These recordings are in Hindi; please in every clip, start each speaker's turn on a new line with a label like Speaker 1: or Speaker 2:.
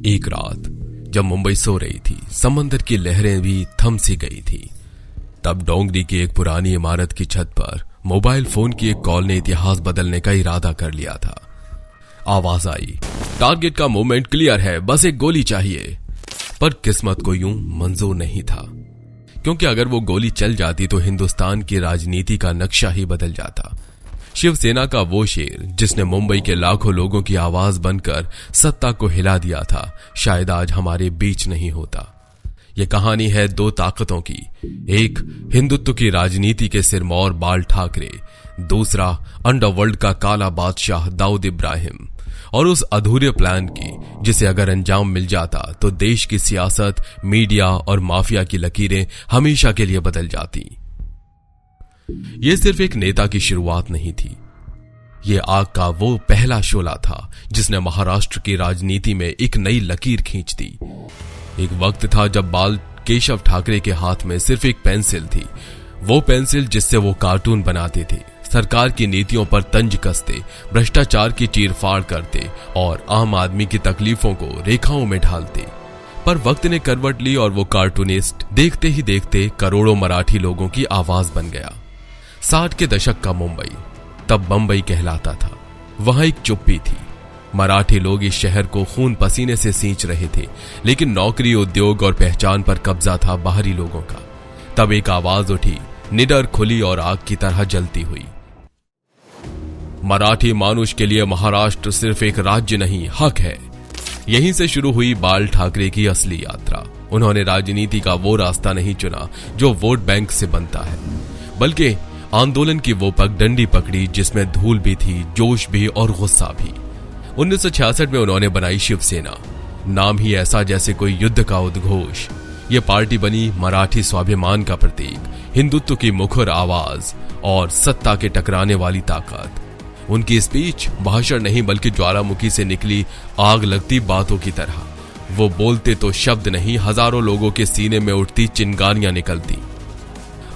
Speaker 1: एक रात जब मुंबई सो रही थी, समंदर की लहरें भी थम सी गई थी, तब डोंगरी की एक पुरानी इमारत की छत पर मोबाइल फोन की एक कॉल ने इतिहास बदलने का इरादा कर लिया था। आवाज आई, टारगेट का मूवमेंट क्लियर है, बस एक गोली चाहिए। पर किस्मत को यूं मंजूर नहीं था, क्योंकि अगर वो गोली चल जाती तो हिंदुस्तान की राजनीति का नक्शा ही बदल जाता। शिवसेना का वो शेर जिसने मुंबई के लाखों लोगों की आवाज बनकर सत्ता को हिला दिया था, शायद आज हमारे बीच नहीं होता। ये कहानी है दो ताकतों की, एक हिंदुत्व की राजनीति के सिरमौर बाल ठाकरे, दूसरा अंडरवर्ल्ड का काला बादशाह दाऊद इब्राहिम, और उस अधूरे प्लान की जिसे अगर अंजाम मिल जाता तो देश की सियासत, मीडिया और माफिया की लकीरें हमेशा के लिए बदल जाती। ये सिर्फ एक नेता की शुरुआत नहीं थी, ये आग का वो पहला शोला था जिसने महाराष्ट्र की राजनीति में एक नई लकीर खींच दी। एक वक्त था जब बाल केशव ठाकरे के हाथ में सिर्फ एक पेंसिल थी, वो पेंसिल जिससे वो कार्टून बनाते थे, सरकार की नीतियों पर तंज कसते, भ्रष्टाचार की चीरफाड़ करते और आम आदमी की तकलीफों को रेखाओं में ढालते। पर वक्त ने करवट ली और वो कार्टूनिस्ट देखते ही देखते करोड़ों मराठी लोगों की आवाज बन गया। 60 के दशक का मुंबई तब बंबई कहलाता था। वहां एक चुप्पी थी, मराठी लोग इस शहर को खून पसीने से सींच रहे थे, लेकिन नौकरी, उद्योग और पहचान पर कब्जा था बाहरी लोगों का। तब एक आवाज उठी, निडर, खुली और आग की तरह जलती हुई। मराठी मानुष के लिए महाराष्ट्र सिर्फ एक राज्य नहीं, हक है। यहीं से शुरू हुई बाल ठाकरे की असली यात्रा। उन्होंने राजनीति का वो रास्ता नहीं चुना जो वोट बैंक से बनता है, बल्कि आंदोलन की वो पगडंडी पकड़ी जिसमें धूल भी थी, जोश भी और गुस्सा भी। 1966 में उन्होंने बनाई शिवसेना, नाम ही ऐसा जैसे कोई युद्ध का उद्घोष। ये पार्टी बनी मराठी स्वाभिमान का प्रतीक, हिंदुत्व की मुखर आवाज और सत्ता के टकराने वाली ताकत। उनकी स्पीच भाषण नहीं बल्कि ज्वालामुखी से निकली आग लगती बातों की तरह। वो बोलते तो शब्द नहीं, हजारों लोगों के सीने में उठती चिंगारियां निकलती।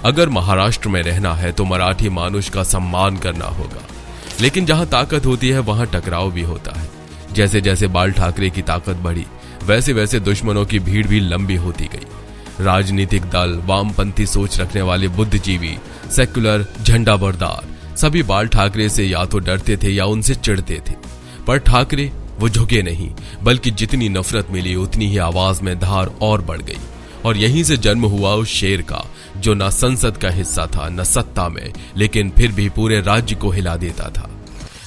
Speaker 1: अगर महाराष्ट्र में रहना है तो मराठी मानुष का सम्मान करना होगा, लेकिन जहां ताकत होती है वहां टकराव भी होता है। जैसे जैसे बाल ठाकरे की ताकत बढ़ी, वैसे वैसे दुश्मनों की भीड़ भी लंबी होती गई। राजनीतिक दल, वामपंथी सोच रखने वाले बुद्धिजीवी, सेक्युलर, झंडा बरदार, सभी बाल ठाकरे से या तो डरते थे या उनसे चिढ़ते थे। पर ठाकरे वो झुके नहीं, बल्कि जितनी नफरत मिली उतनी ही आवाज में धार और बढ़ गई। और यहीं से जन्म हुआ उस शेर का जो न संसद का हिस्सा था, न सत्ता में, लेकिन फिर भी पूरे राज्य को हिला देता था।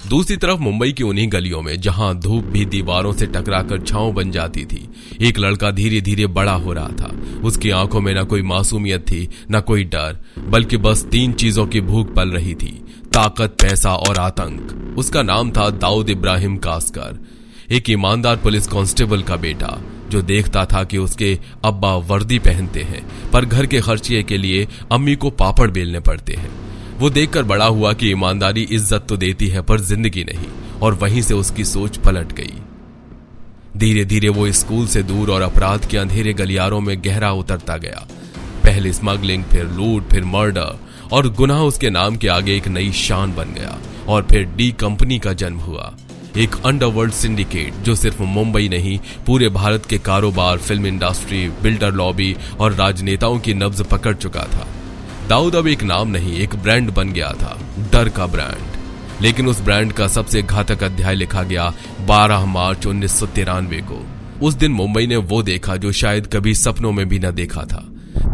Speaker 1: दूसरी तरफ मुंबई की उन्हीं गलियों में जहां धूप भी दीवारों से टकराकर छांव बन जाती थी, एक लड़का धीरे धीरे बड़ा हो रहा था। उसकी आंखों में न कोई मासूमियत थी, न कोई डर, बल्कि बस 3 चीजों की भूख पल रही थी, ताकत, पैसा और आतंक। उसका नाम था दाऊद इब्राहिम कासकर, एक ईमानदार पुलिस कांस्टेबल का बेटा, जो देखता था कि उसके अब्बा वर्दी पहनते हैं पर घर के खर्चे के लिए अम्मी को पापड़ बेलने पड़ते हैं। वो देखकर बड़ा हुआ कि ईमानदारी इज्जत तो देती है पर जिंदगी नहीं, और वहीं से उसकी सोच पलट गई। धीरे धीरे वो स्कूल से दूर और अपराध के अंधेरे गलियारों में गहरा उतरता गया। पहले स्मगलिंग, फिर लूट, फिर मर्डर, और गुनाह उसके नाम के आगे एक नई शान बन गया। और फिर डी कंपनी का जन्म हुआ, एक अंडरवर्ल्ड सिंडिकेट जो सिर्फ मुंबई नहीं, पूरे भारत के कारोबार, फिल्म इंडस्ट्री, बिल्डर लॉबी और राजनेताओं की नब्ज पकड़ चुका था। दाऊद अब एक नाम नहीं, एक ब्रांड बन गया था, डर का ब्रांड। लेकिन उस ब्रांड का सबसे घातक अध्याय लिखा गया 12 मार्च 1993 को। उस दिन मुंबई ने वो देखा जो शायद कभी सपनों में भी न देखा था।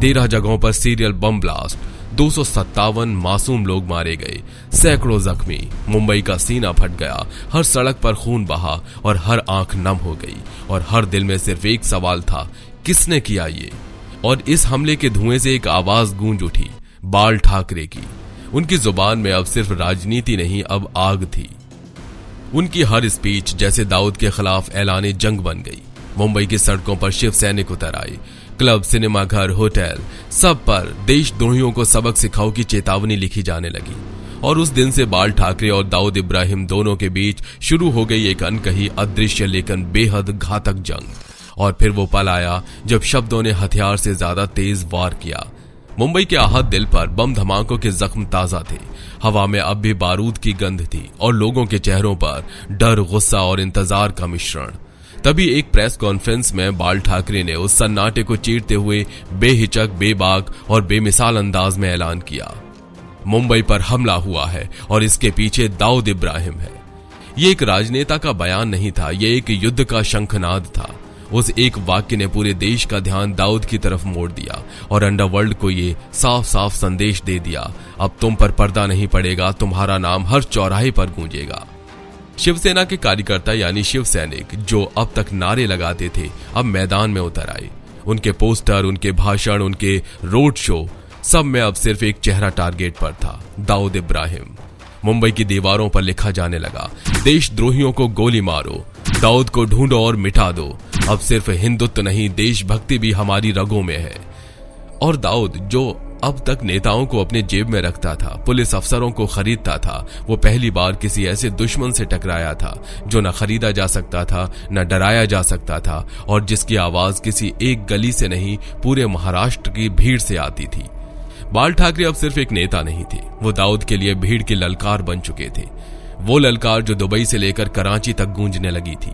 Speaker 1: 13 जगहों पर सीरियल बम ब्लास्ट, 257 मासूम लोग मारे गए, सैकड़ों जख्मी। मुंबई का सीना फट गया, हर सड़क पर खून बहा और हर आंख नम हो गई, और हर दिल में सिर्फ एक सवाल था, किसने किया ये? और इस हमले के धुएं से एक आवाज गूंज उठी, बाल ठाकरे की। उनकी जुबान में अब सिर्फ राजनीति नहीं, अब आग थी। उनकी हर स्पीच जैसे दाऊद के खिलाफ ऐलाने जंग बन गई। मुंबई की सड़कों पर शिव सैनिक उतर आए, क्लब, सिनेमा घर, होटल, सब पर देशद्रोहियों को सबक सिखाओ की चेतावनी लिखी जाने लगी। और उस दिन से बाल ठाकरे और दाऊद इब्राहिम दोनों के बीच शुरू हो गई एक अनकही, अदृश्य लेकिन बेहद घातक जंग। और फिर वो पल आया जब शब्दों ने हथियार से ज्यादा तेज वार किया। मुंबई के आहत दिल पर बम धमाकों के जख्म ताजा थे। हवा में अब भी बारूद की गंध थी और लोगों के चेहरों पर डर, गुस्सा और इंतजार का मिश्रण। तभी एक प्रेस कॉन्फ्रेंस में बाल ठाकरे ने उस सन्नाटे को चीरते हुए बेहिचक, बेबाक और बेमिसाल अंदाज में ऐलान किया, मुंबई पर हमला हुआ है और इसके पीछे दाऊद इब्राहिम है। ये एक राजनेता का बयान नहीं था, ये एक युद्ध का शंखनाद था। उस एक वाक्य ने पूरे देश का ध्यान दाऊद की तरफ मोड़ दिया और अंडरवर्ल्ड को ये साफ साफ संदेश दे दिया, अब तुम पर पर्दा नहीं पड़ेगा, तुम्हारा नाम हर चौराहे पर गूंजेगा। शिवसेना के कार्यकर्ता यानी शिव सैनिक जो अब तक नारे लगाते थे, अब मैदान में उतर आए। उनके पोस्टर, उनके भाषण, उनके रोड शो, सब में अब सिर्फ एक चेहरा टारगेट पर था, दाऊद इब्राहिम। मुंबई की दीवारों पर लिखा जाने लगा, देशद्रोहियों को गोली मारो, दाऊद को ढूंढो और मिटा दो। अब सिर्फ हिंदुत्व नहीं, देशभक्ति भी हमारी रगों में है। और दाऊद जो अब तक नेताओं को अपने जेब में रखता था, पुलिस अफसरों को खरीदता था, वो पहली बार किसी ऐसे दुश्मन से टकराया था जो न खरीदा जा सकता था, न डराया जा सकता था, और जिसकी आवाज किसी एक गली से नहीं, पूरे महाराष्ट्र की भीड़ से आती थी। बाल ठाकरे अब सिर्फ एक नेता नहीं थे, वो दाऊद के लिए भीड़ की ललकार बन चुके थे। वो ललकार जो दुबई से लेकर कराची तक गूंजने लगी थी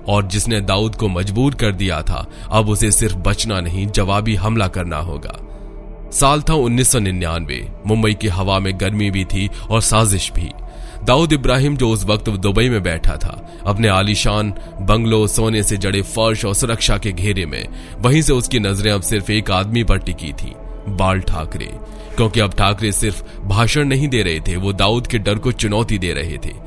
Speaker 1: और जिसने दाऊद को मजबूर कर दिया था, अब उसे सिर्फ बचना नहीं, जवाबी हमला करना होगा। साल था 1999। मुंबई की हवा में गर्मी भी थी और साजिश भी। दाऊद इब्राहिम जो उस वक्त दुबई में बैठा था, अपने आलीशान बंगलो, सोने से जड़े फर्श और सुरक्षा के घेरे में, वहीं से उसकी नजरें अब सिर्फ एक आदमी पर टिकी थी, बाल ठाकरे। क्योंकि अब ठाकरे सिर्फ भाषण नहीं दे रहे थे, वो दाऊद के डर को चुनौती दे रहे थे।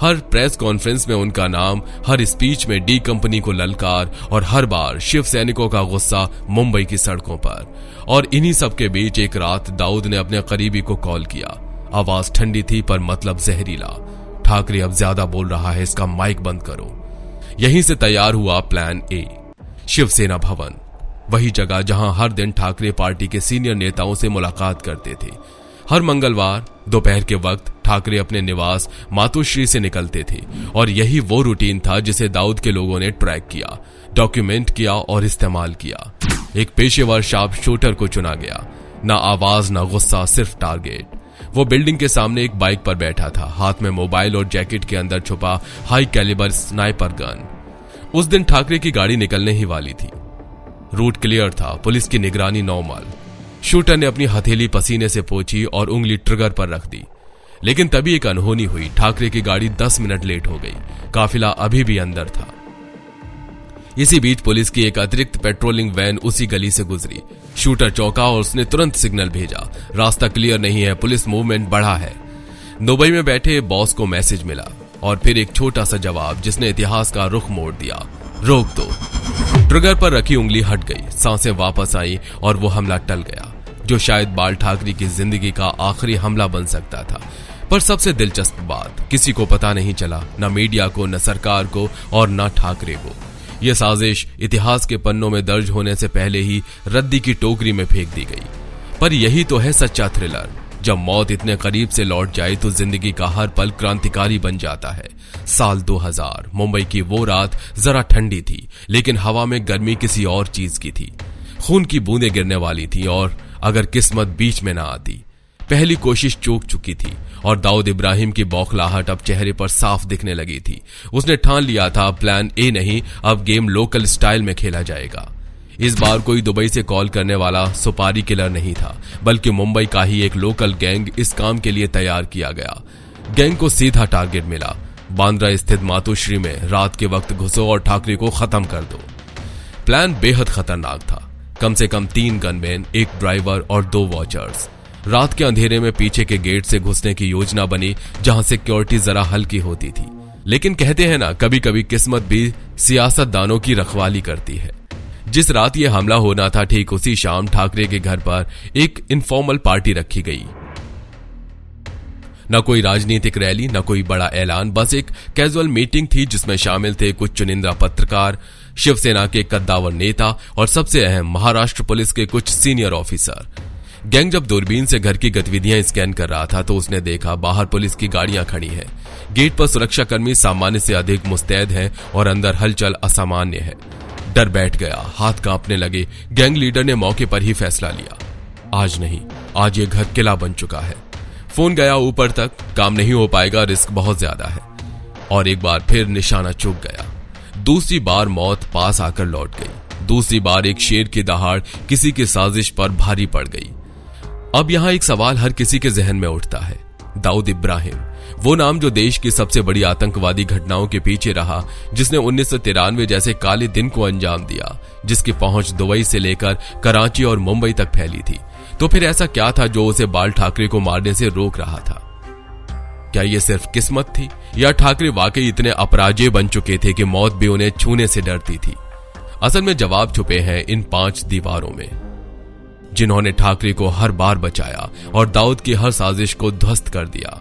Speaker 1: हर प्रेस कॉन्फ्रेंस में उनका नाम, हर स्पीच में डी कंपनी को ललकार और हर बार शिव सैनिकों का गुस्सा मुंबई की सड़कों पर। और इन्हीं सब के बीच एक रात दाऊद ने अपने करीबी को कॉल किया। आवाज ठंडी थी पर मतलब जहरीला। ठाकरे अब ज्यादा बोल रहा है, इसका माइक बंद करो। यहीं से तैयार हुआ प्लान ए, शिवसेना भवन, वही जगह जहां हर दिन ठाकरे पार्टी के सीनियर नेताओं से मुलाकात करते थे। हर मंगलवार दोपहर के वक्त ठाकरे अपने निवास मातोश्री से निकलते थे और यही वो रूटीन था जिसे दाऊद के लोगों ने ट्रैक किया, डॉक्यूमेंट किया और इस्तेमाल किया। एक पेशेवर शार्प शूटर को चुना गया, ना आवाज ना गुस्सा, सिर्फ टारगेट। वो बिल्डिंग के सामने एक बाइक पर बैठा था, हाथ में मोबाइल और जैकेट के अंदर छुपा हाई कैलिबर स्नाइपर गन। उस दिन ठाकरे की गाड़ी निकलने ही वाली थी। रूट क्लियर था, पुलिस की निगरानी नॉर्मल। शूटर ने अपनी हथेली पसीने से पोंछी और उंगली ट्रिगर पर रख दी। लेकिन तभी एक अनहोनी हुई, ठाकरे की गाड़ी 10 मिनट लेट हो गई। काफिला अभी भी अंदर था। इसी बीच पुलिस की एक अतिरिक्त पेट्रोलिंग वैन उसी गली से गुजरी। शूटर चौंका और उसने तुरंत सिग्नल भेजा, रास्ता क्लियर नहीं है, पुलिस मूवमेंट बढ़ा है। दुबई में बैठे बॉस को मैसेज मिला और फिर एक छोटा सा जवाब जिसने इतिहास का रुख मोड़ दिया, रोक दो। ट्रिगर पर रखी उंगली हट गई, सांसें वापस आई और वो हमला टल गया, जो शायद बाल ठाकरे की जिंदगी का आखिरी हमला बन सकता था। पर सबसे दिलचस्प बात, किसी को पता नहीं चला, न मीडिया को, न सरकार को और न ठाकरे को। यह साजिश इतिहास के पन्नों में दर्ज होने से पहले ही रद्दी की टोकरी में फेंक दी गई। पर यही तो है सच्चा थ्रिलर। जब मौत इतने करीब से लौट जाए तो जिंदगी का हर पल क्रांतिकारी बन जाता है। साल 2000, मुंबई की वो रात जरा ठंडी थी, लेकिन हवा में गर्मी किसी और चीज की थी। खून की बूंदें गिरने वाली थी और अगर किस्मत बीच में ना आती, पहली कोशिश चूक चुकी थी और दाऊद इब्राहिम की बौखलाहट अब चेहरे पर साफ दिखने लगी थी। उसने ठान लिया था प्लान ए नहीं, अब गेम लोकल स्टाइल में खेला जाएगा। इस बार कोई दुबई से कॉल करने वाला सुपारी किलर नहीं था, बल्कि मुंबई का ही एक लोकल गैंग इस काम के लिए तैयार किया गया। गैंग को सीधा टारगेट मिला, बांद्रा स्थित मातोश्री में रात के वक्त घुसो और ठाकरे को खत्म कर दो। प्लान बेहद खतरनाक था। कम से कम 3 गनमैन, 1 ड्राइवर और 2 वॉचर्स। रात के अंधेरे में पीछे के गेट से घुसने की योजना बनी, जहां सिक्योरिटी जरा हल्की होती थी। लेकिन कहते हैं ना, कभी कभी किस्मत भी सियासतदानों की रखवाली करती है। जिस रात यह हमला होना था, ठीक उसी शाम ठाकरे के घर पर एक इनफॉर्मल पार्टी रखी गई। न कोई राजनीतिक रैली, न कोई बड़ा ऐलान, बस एक कैजुअल मीटिंग थी जिसमें शामिल थे कुछ चुनिंदा पत्रकार, शिवसेना के कद्दावर नेता और सबसे अहम महाराष्ट्र पुलिस के कुछ सीनियर ऑफिसर। गैंग जब दूरबीन से घर की गतिविधियां स्कैन कर रहा था तो उसने देखा बाहर पुलिस की गाड़ियां खड़ी हैं। गेट पर सुरक्षाकर्मी सामान्य से अधिक मुस्तैद हैं और अंदर हलचल असामान्य है। डर बैठ गया, हाथ कांपने लगे। गैंग लीडर ने मौके पर ही फैसला लिया, आज नहीं, आज ये घर किला बन चुका है। फोन गया ऊपर तक, काम नहीं हो पाएगा, रिस्क बहुत ज्यादा है। और एक बार फिर निशाना चूक गया। दूसरी बार मौत पास आकर लौट गई। दूसरी बार एक शेर की दहाड़ किसी की साजिश पर भारी पड़ गई। अब यहां एक सवाल हर किसी के जहन में उठता है, दाऊद इब्राहिम, वो नाम जो देश की सबसे बड़ी आतंकवादी घटनाओं के पीछे रहा, जिसने 1993 जैसे काले दिन को अंजाम दिया, जिसकी पहुंच दुबई से लेकर कराची और मुंबई तक फैली थी। तो फिर ऐसा क्या था जो उसे बाल ठाकरे को मारने से रोक रहा था? क्या ये सिर्फ किस्मत थी, या ठाकरे वाकई इतने अपराजेय बन चुके थे कि मौत भी उन्हें छूने से डरती थी? असल में जवाब छुपे हैं इन 5 दीवारों में, जिन्होंने ठाकरे को हर बार बचाया और दाऊद की हर साजिश को ध्वस्त कर दिया।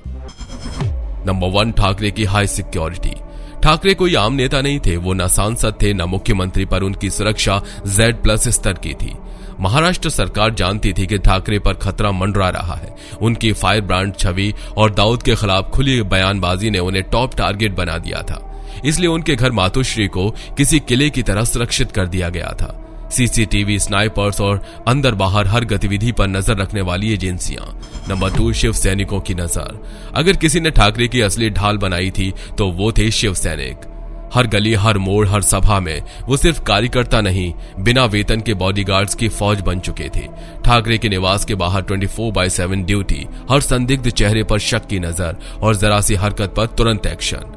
Speaker 1: नंबर 1, ठाकरे की हाई सिक्योरिटी। ठाकरे कोई आम नेता नहीं थे, वो न सांसद थे न मुख्यमंत्री, पर उनकी सुरक्षा Z+ स्तर की थी। महाराष्ट्र सरकार जानती थी कि ठाकरे पर खतरा मंडरा रहा है। उनकी फायर ब्रांड छवि और दाऊद के खिलाफ खुली बयानबाजी ने उन्हें टॉप टारगेट बना दिया था। इसलिए उनके घर मातोश्री को किसी किले की तरह सुरक्षित कर दिया गया था। CCTV, स्नाइपर्स और अंदर बाहर हर गतिविधि पर नजर रखने वाली एजेंसियां। नंबर 2, शिव सैनिकों की नजर। अगर किसी ने ठाकरे की असली ढाल बनाई थी तो वो थे शिव सैनिक। हर गली, हर मोड़, हर सभा में वो सिर्फ कार्यकर्ता नहीं, बिना वेतन के बॉडीगार्ड्स की फौज बन चुके थे। ठाकरे के निवास के बाहर 24/7 ड्यूटी, हर संदिग्ध चेहरे पर शक की नजर और जरा सी हरकत पर तुरंत एक्शन।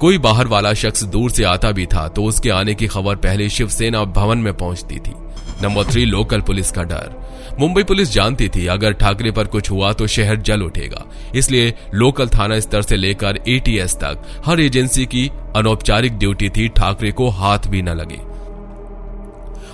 Speaker 1: कोई बाहर वाला शख्स दूर से आता भी था तो उसके आने की खबर पहले शिवसेना भवन में पहुंचती थी। नंबर 3, लोकल पुलिस का डर। मुंबई पुलिस जानती थी अगर ठाकरे पर कुछ हुआ तो शहर जल उठेगा, इसलिए लोकल थाना स्तर से लेकर ATS तक हर एजेंसी की अनौपचारिक ड्यूटी थी ठाकरे को हाथ भी न लगे।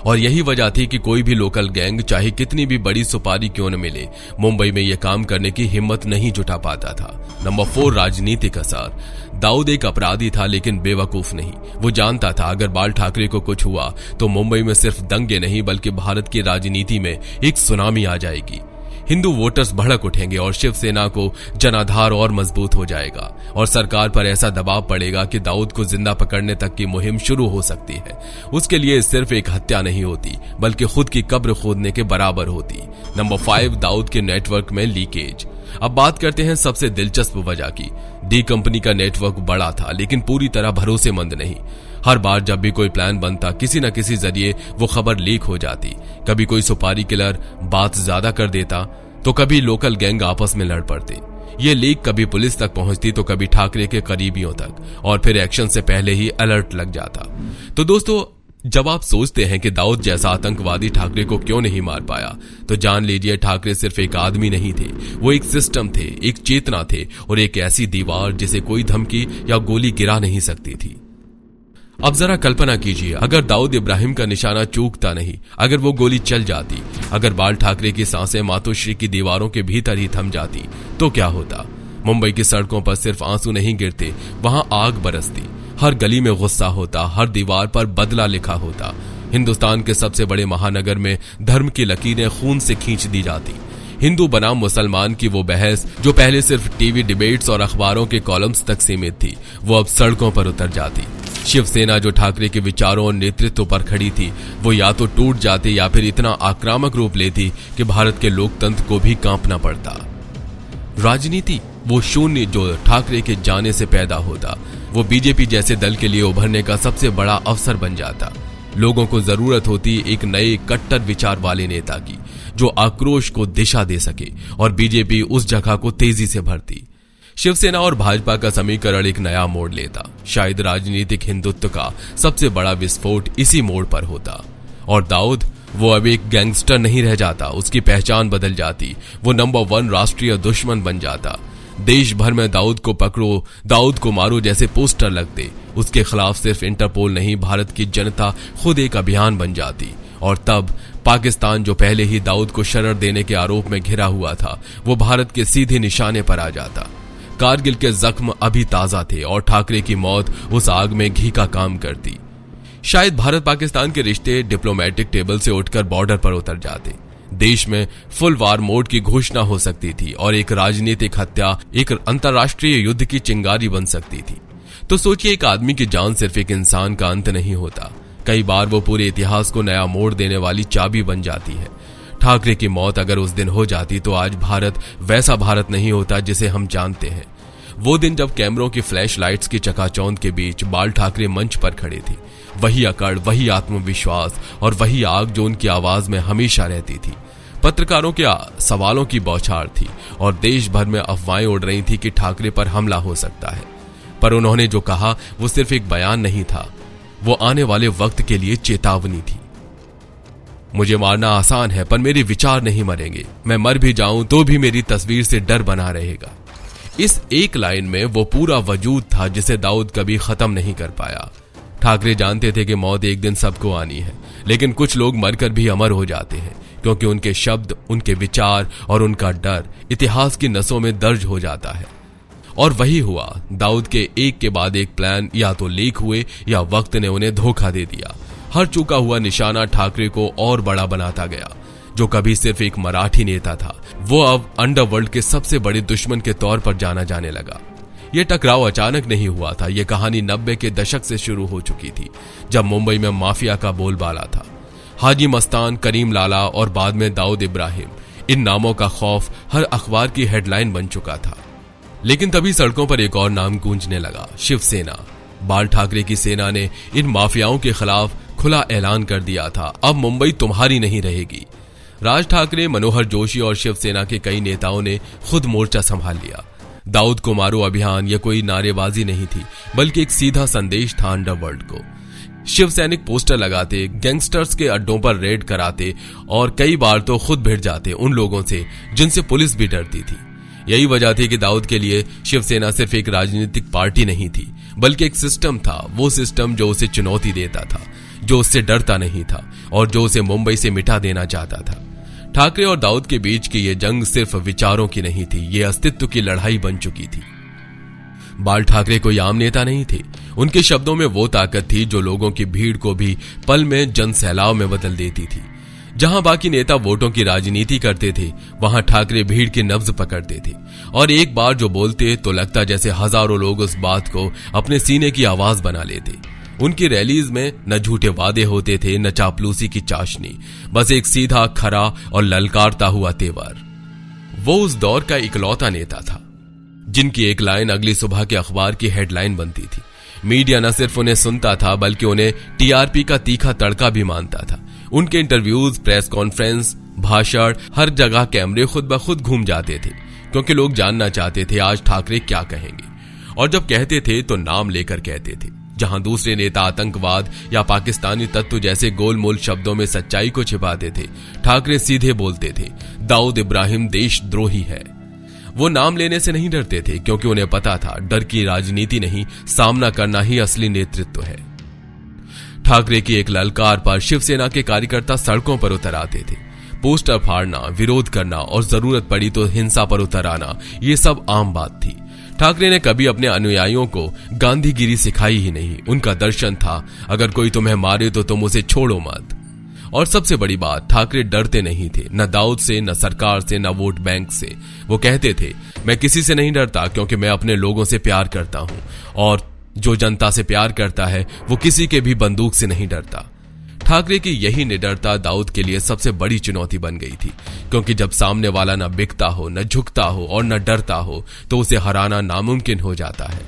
Speaker 1: और यही वजह थी कि कोई भी लोकल गैंग चाहे कितनी भी बड़ी सुपारी क्यों न मिले, मुंबई में यह काम करने की हिम्मत नहीं जुटा पाता था। नंबर 4, राजनीतिक असर। दाऊद एक अपराधी था लेकिन बेवकूफ नहीं। वो जानता था अगर बाल ठाकरे को कुछ हुआ तो मुंबई में सिर्फ दंगे नहीं बल्कि भारत की राजनीति में एक सुनामी आ जाएगी। हिंदू वोटर्स भड़क उठेंगे और शिवसेना को जनाधार और मजबूत हो जाएगा और सरकार पर ऐसा दबाव पड़ेगा कि दाऊद को जिंदा पकड़ने तक की मुहिम शुरू हो सकती है। उसके लिए सिर्फ एक हत्या नहीं होती बल्कि खुद की कब्र खोदने के बराबर होती। नंबर 5, दाऊद के नेटवर्क में लीकेज। अब बात करते हैं सबसे दिलचस्प वजह की। डी कंपनी का नेटवर्क बड़ा था लेकिन पूरी तरह भरोसेमंद नहीं। हर बार जब भी कोई प्लान बनता किसी न किसी जरिए वो खबर लीक हो जाती। कभी कोई सुपारी किलर बात ज्यादा कर देता तो कभी लोकल गैंग आपस में लड़ पड़ते। ये लीक कभी पुलिस तक पहुंचती तो कभी ठाकरे के करीबियों तक, और फिर एक्शन से पहले ही अलर्ट लग जाता। तो दोस्तों, जब आप सोचते हैं कि दाऊद जैसा आतंकवादी ठाकरे को क्यों नहीं मार पाया, तो जान लीजिए ठाकरे सिर्फ एक आदमी नहीं थे, वो एक सिस्टम थे, एक चेतना थे और एक ऐसी दीवार जिसे कोई धमकी या गोली गिरा नहीं सकती थी। अब जरा कल्पना कीजिए, अगर दाऊद इब्राहिम का निशाना चूकता नहीं, अगर वो गोली चल जाती, अगर बाल ठाकरे की सांसें मातोश्री की दीवारों के भीतर ही थम जाती, तो क्या होता? मुंबई की सड़कों पर सिर्फ आंसू नहीं गिरते, वहां आग बरसती, हर गली में गुस्सा होता, हर दीवार पर बदला लिखा होता। हिंदुस्तान के सबसे बड़े महानगर में धर्म की लकीरें खून से खींच दी जाती। हिंदू बनाम मुसलमान की वो बहस जो पहले सिर्फ टीवी डिबेट्स और अखबारों के कॉलम्स तक सीमित थी, वो अब सड़कों पर उतर जाती। शिवसेना जो ठाकरे के विचारों और नेतृत्व पर खड़ी थी, वो या तो टूट जाती या फिर इतना आक्रामक रूप लेती कि भारत के लोकतंत्र को भी कांपना पड़ता। राजनीति, वो शून्य जो ठाकरे के जाने से पैदा होता, वो बीजेपी जैसे दल के लिए उभरने का सबसे बड़ा अवसर बन जाता। लोगों को जरूरत होती एक नए कट्टर विचार वाले नेता की, जो आक्रोश को दिशा दे सके, और बीजेपी उस जगह को तेजी से भरती। शिवसेना और भाजपा का समीकरण एक नया मोड़ लेता। शायद राजनीतिक हिंदुत्व का सबसे बड़ा विस्फोट इसी मोड़ पर होता। और दाऊद, वो अब एक गैंगस्टर नहीं रह जाता, उसकी पहचान बदल जाती। वो नंबर 1 राष्ट्रीय दुश्मन बन जाता। देश भर में दाऊद को पकड़ो, दाऊद को मारो जैसे पोस्टर लगते। उसके खिलाफ सिर्फ इंटरपोल नहीं, भारत की जनता खुद एक अभियान बन जाती। और तब पाकिस्तान, जो पहले ही दाऊद को शरण देने के आरोप में घिरा हुआ था, वो भारत के सीधे निशाने पर आ जाता। कारगिल के जख्म अभी ताजा थे और ठाकरे की मौत उस आग में घी का काम करती। शायद भारत पाकिस्तान के रिश्ते डिप्लोमेटिक टेबल से उठकर बॉर्डर पर उतर जाते। देश में फुल वार मोड की घोषणा हो सकती थी और एक राजनीतिक हत्या एक अंतर्राष्ट्रीय युद्ध की चिंगारी बन सकती थी। तो सोचिए, एक आदमी की जान सिर्फ एक इंसान का अंत नहीं होता, कई बार वो पूरे इतिहास को नया मोड़ देने वाली चाबी बन जाती है। ठाकरे की मौत अगर उस दिन हो जाती तो आज भारत वैसा भारत नहीं होता जिसे हम जानते हैं। वो दिन जब कैमरों की फ्लैश लाइट्स की चकाचौंध के बीच बाल ठाकरे मंच पर खड़े थे। वही अकड़, वही आत्मविश्वास और वही आग जो उनकी आवाज में हमेशा रहती थी। पत्रकारों के सवालों की बौछार थी और देश भर में अफवाहें उड़ रही थी कि ठाकरे पर हमला हो सकता है। पर उन्होंने जो कहा वो सिर्फ एक बयान नहीं था, वो आने वाले वक्त के लिए चेतावनी थी। मुझे मारना आसान है पर मेरे विचार नहीं मरेंगे। मैं मर भी जाऊं तो भी मेरी तस्वीर से डर बना रहेगा। इस एक लाइन में वो पूरा वजूद था जिसे दाऊद कभी खत्म नहीं कर पाया। ठाकरे जानते थे कि मौत एक दिन सबको आनी है, लेकिन कुछ लोग मरकर भी अमर हो जाते हैं क्योंकि उनके शब्द, उनके विचार और उनका डर इतिहास की नसों में दर्ज हो जाता है। और वही हुआ। दाऊद के एक के बाद एक प्लान या तो लीक हुए या वक्त ने उन्हें धोखा दे दिया। हर चुका हुआ निशाना ठाकरे को और बड़ा बनाता गया। जो कभी सिर्फ एक मराठी नेता था, वो अब अंडरवर्ल्ड के सबसे बड़े दुश्मन के तौर पर जाना जाने लगा। यह टकराव अचानक नहीं हुआ था। यह कहानी 90 के दशक से शुरू हो चुकी थी, जब मुंबई में माफिया का बोलबाला था। हाजी मस्तान, करीम लाला और बाद में दाऊद इब्राहिम, इन नामों का खौफ हर अखबार की हेडलाइन बन चुका था। लेकिन तभी सड़कों पर एक और नाम गूंजने लगा, शिवसेना। बाल ठाकरे की सेना ने इन माफियाओं के खिलाफ खुला ऐलान कर दिया था, अब मुंबई तुम्हारी नहीं रहेगी। राज ठाकरे, मनोहर जोशी और शिवसेना के कई नेताओं ने खुद मोर्चा संभाल लिया। दाऊद को मारो अभियान यह कोई नारेबाजी नहीं थी, बल्कि एक सीधा संदेश था अंडरवर्ल्ड को। शिव सैनिक पोस्टर लगाते, गैंगस्टर्स के अड्डों पर रेड कराते और कई बार तो खुद भिड़ जाते उन लोगों से जिनसे पुलिस भी डरती थी। यही वजह थी कि दाऊद के लिए शिवसेना सिर्फ एक राजनीतिक पार्टी नहीं थी, बल्कि एक सिस्टम था। वो सिस्टम जो उसे चुनौती देता था, जो उससे डरता नहीं था और जो उसे मुंबई से मिटा देना चाहता था। ठाकरे और दाऊद के बीच की यह जंग सिर्फ विचारों की नहीं थी, ये अस्तित्व की लड़ाई बन चुकी थी। बाल ठाकरे कोई आम नेता नहीं थे। उनके शब्दों में वो ताकत थी जो लोगों की भीड़ को भी पल में जन सैलाब में बदल देती थी। जहां बाकी नेता वोटों की राजनीति करते थे, वहां ठाकरे भीड़ की नब्ज पकड़ते थे और एक बार जो बोलते तो लगता जैसे हजारों लोग उस बात को अपने सीने की आवाज बना लेते। उनकी रैलीज में न झूठे वादे होते थे, न चापलूसी की चाशनी, बस एक सीधा, खरा और ललकारता हुआ तेवर। वो उस दौर का इकलौता नेता था जिनकी एक लाइन अगली सुबह के अखबार की हेडलाइन बनती थी। मीडिया न सिर्फ उन्हें सुनता था, बल्कि उन्हें टीआरपी का तीखा तड़का भी मानता था। उनके इंटरव्यूज, प्रेस कॉन्फ्रेंस, भाषण, हर जगह कैमरे खुद ब खुद घूम जाते थे, क्योंकि लोग जानना चाहते थे आज ठाकरे क्या कहेंगे। और जब कहते थे तो नाम लेकर कहते थे। जहां दूसरे नेता आतंकवाद या पाकिस्तानी तत्व जैसे गोलमोल शब्दों में सच्चाई को छिपाते थे, ठाकरे सीधे बोलते थे, दाऊद इब्राहिम देशद्रोही है। वो नाम लेने से नहीं डरते थे, क्योंकि उन्हें पता था डर की राजनीति नहीं, सामना करना ही असली नेतृत्व है। ठाकरे की एक ललकार पर शिवसेना के कार्यकर्ता सड़कों पर उतर आते थे। पोस्टर फाड़ना, विरोध करना और जरूरत पड़ी तो हिंसा पर उतर आना, ये सब आम बात थी। ठाकरे ने कभी अपने अनुयायियों को गांधीगिरी सिखाई ही नहीं। उनका दर्शन था, अगर कोई तुम्हें मारे तो तुम उसे छोड़ो मत। और सबसे बड़ी बात, ठाकरे डरते नहीं थे, न दाऊद से, न सरकार से, न वोट बैंक से। वो कहते थे, मैं किसी से नहीं डरता क्योंकि मैं अपने लोगों से प्यार करता हूं, और जो जनता से प्यार करता है वो किसी के भी बंदूक से नहीं डरता। ठाकरे की यही निडरता दाऊद के लिए सबसे बड़ी चुनौती बन गई थी, क्योंकि जब सामने वाला न बिकता हो, न झुकता हो और न डरता हो, तो उसे हराना नामुमकिन हो जाता है।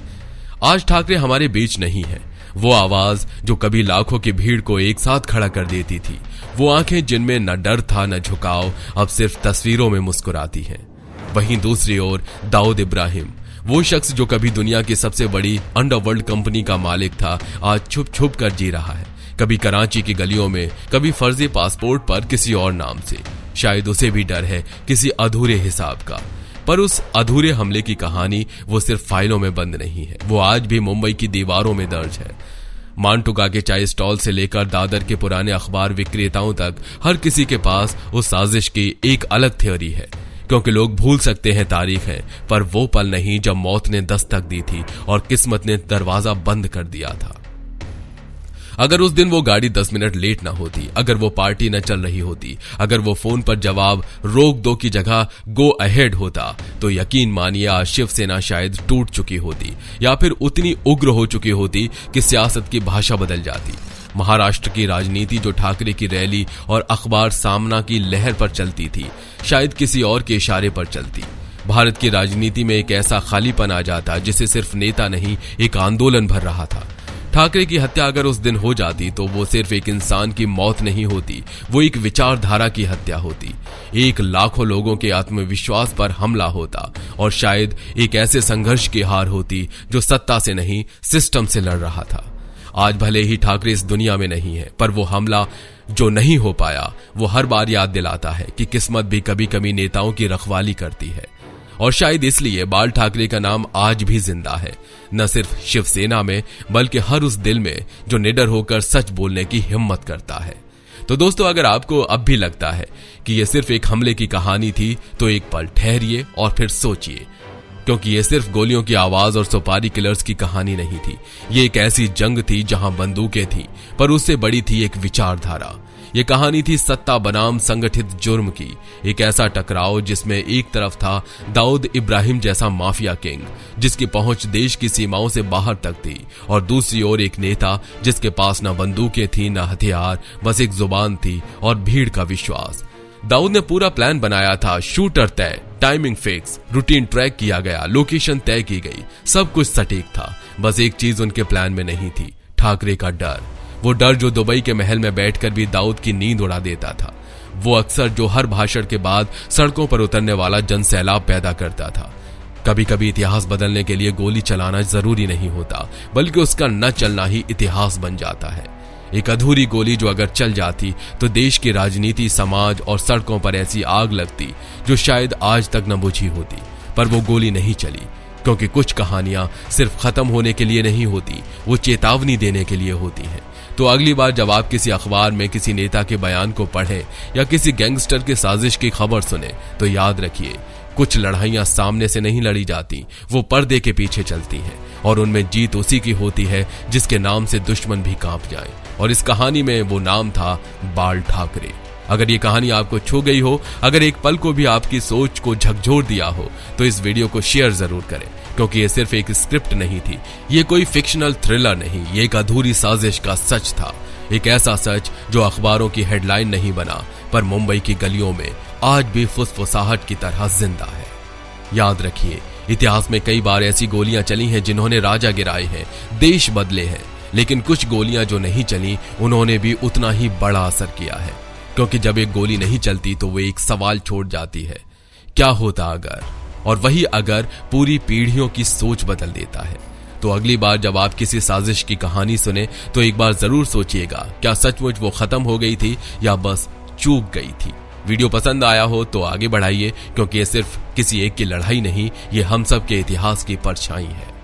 Speaker 1: आज ठाकरे हमारे बीच नहीं है। वो आवाज जो कभी लाखों की भीड़ को एक साथ खड़ा कर देती थी, वो आंखें जिनमें न डर था न झुकाव, अब सिर्फ तस्वीरों में मुस्कुराती हैं। वहीं दूसरी ओर दाऊद इब्राहिम, वो शख्स जो कभी दुनिया की सबसे बड़ी अंडरवर्ल्ड कंपनी का मालिक था, आज छुप छुप कर जी रहा है। कभी कराची की गलियों में, कभी फर्जी पासपोर्ट पर किसी और नाम से। शायद उसे भी डर है किसी अधूरे हिसाब का। पर उस अधूरे हमले की कहानी वो सिर्फ फाइलों में बंद नहीं है, वो आज भी मुंबई की दीवारों में दर्ज है। मांटुका के चाय स्टॉल से लेकर दादर के पुराने अखबार विक्रेताओं तक, हर किसी के पास उस साजिश की एक अलग थ्योरी है। क्योंकि लोग भूल सकते हैं तारीख है, पर वो पल नहीं जब मौत ने दस्तक दी थी और किस्मत ने दरवाजा बंद कर दिया था। अगर उस दिन वो गाड़ी 10 मिनट लेट ना होती, अगर वो पार्टी न चल रही होती, अगर वो फोन पर जवाब रोक दो की जगह गो अहेड होता, तो यकीन मानिए आज शिवसेना शायद टूट चुकी होती, या फिर उतनी उग्र हो चुकी होती कि सियासत की भाषा बदल जाती। महाराष्ट्र की राजनीति जो ठाकरे की रैली और अखबार सामना की लहर पर चलती थी, शायद किसी और के इशारे पर चलती। भारत की राजनीति में एक ऐसा खालीपन आ जाता जिसे सिर्फ नेता नहीं एक आंदोलन भर रहा था। ठाकरे की हत्या अगर उस दिन हो जाती तो वो सिर्फ एक इंसान की मौत नहीं होती, वो एक विचारधारा की हत्या होती, एक लाखों लोगों के आत्मविश्वास पर हमला होता और शायद एक ऐसे संघर्ष की हार होती जो सत्ता से नहीं सिस्टम से लड़ रहा था। आज भले ही ठाकरे इस दुनिया में नहीं है, पर वो हमला जो नहीं हो पाया वो हर बार याद दिलाता है कि किस्मत भी कभी कभी नेताओं की रखवाली करती है। और शायद इसलिए बाल ठाकरे का नाम आज भी जिंदा है, न सिर्फ शिवसेना में बल्कि हर उस दिल में जो निडर होकर सच बोलने की हिम्मत करता है। तो दोस्तों, अगर आपको अब भी लगता है कि यह सिर्फ एक हमले की कहानी थी तो एक पल ठहरिए और फिर सोचिए, क्योंकि यह सिर्फ गोलियों की आवाज और सुपारी किलर्स की कहानी नहीं थी। ये एक ऐसी जंग थी जहां बंदूकें थी, पर उससे बड़ी थी एक विचारधारा। ये कहानी थी सत्ता बनाम संगठित जुर्म की, एक ऐसा टकराव जिसमें एक तरफ था दाऊद इब्राहिम जैसा माफिया किंग जिसकी पहुंच देश की सीमाओं से बाहर तक थी, और दूसरी ओर एक नेता जिसके पास न बंदूकें थी न हथियार, बस एक जुबान थी और भीड़ का विश्वास। दाऊद ने पूरा प्लान बनाया था, शूटर तय, टाइमिंग फिक्स, रूटीन ट्रैक किया गया, लोकेशन तय की गई, सब कुछ सटीक था। बस एक चीज उनके प्लान में नहीं थी, ठाकरे का डर। वो डर जो दुबई के महल में बैठकर भी दाऊद की नींद उड़ा देता था, वो अक्सर जो हर भाषण के बाद सड़कों पर उतरने वाला जनसैलाब पैदा करता था। कभी कभी इतिहास बदलने के लिए गोली चलाना जरूरी नहीं होता, बल्कि उसका न चलना ही इतिहास बन जाता है। एक अधूरी गोली जो अगर चल जाती तो देश की राजनीति, समाज और सड़कों पर ऐसी आग लगती जो शायद आज तक न बुझी होती। पर वो गोली नहीं चली, क्योंकि कुछ कहानियां सिर्फ खत्म होने के लिए नहीं होती, वो चेतावनी देने के लिए होती हैं। तो अगली बार जब आप किसी अखबार में किसी नेता के बयान को पढ़ें या किसी गैंगस्टर की साजिश की खबर सुने तो याद रखिए, कुछ लड़ाइयां सामने से नहीं लड़ी जाती, वो पर्दे के पीछे चलती हैं, और उनमें जीत उसी की होती है जिसके नाम से दुश्मन भी कांप जाए। और इस कहानी में वो नाम था बाल ठाकरे। अगर ये कहानी आपको छू गई हो, अगर एक पल को भी आपकी सोच को झकझोर दिया हो, तो इस वीडियो को शेयर जरूर करें, क्योंकि ये सिर्फ एक स्क्रिप्ट नहीं थी, ये कोई फिक्शनल थ्रिलर नहीं, ये एक अधूरी साजिश का सच था। एक ऐसा सच जो अखबारों की हेडलाइन नहीं बना, पर मुंबई की गलियों में आज भी फुसफुसाहट की तरह जिंदा है। याद रखिए, इतिहास में कई बार ऐसी गोलियां चली हैं जिन्होंने राजा गिराए हैं, देश बदले हैं, लेकिन कुछ गोलियां जो नहीं चली उन्होंने भी उतना ही बड़ा असर किया है। क्योंकि जब एक गोली नहीं चलती तो वो एक सवाल छोड़ जाती है, क्या होता अगर, और वही अगर पूरी पीढ़ियों की सोच बदल देता है। तो अगली बार जब आप किसी साजिश की कहानी सुने तो एक बार जरूर सोचिएगा, क्या सचमुच वो खत्म हो गई थी या बस चूक गई थी। वीडियो पसंद आया हो तो आगे बढ़ाइए, क्योंकि ये सिर्फ किसी एक की लड़ाई नहीं, ये हम सब के इतिहास की परछाई है।